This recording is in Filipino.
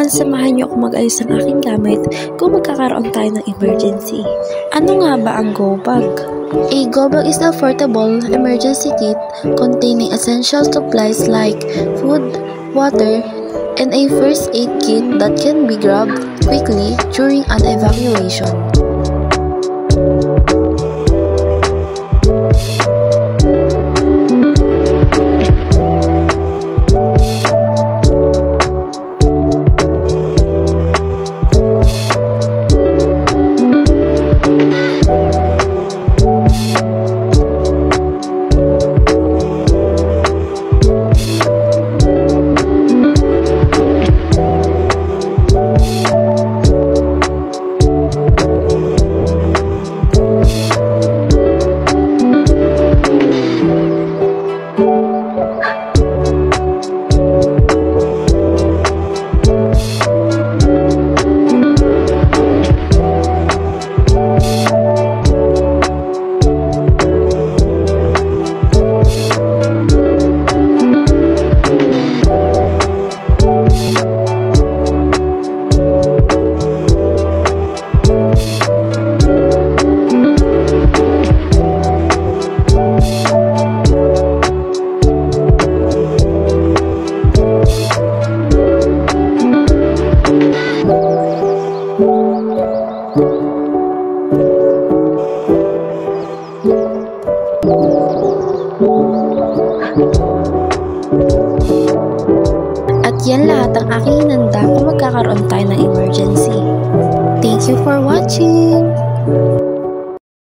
naman samahan niyo ako mag-ayos ng aking gamit kung magkakaroon tayo ng emergency. Ano nga ba ang go bag? A go bag is a portable emergency kit containing essential supplies like food, water, and a first aid kit that can be grabbed quickly during an evacuation. At yan lahat ang aking hinanda kung magkakaroon tayo ng emergency. Thank you for watching!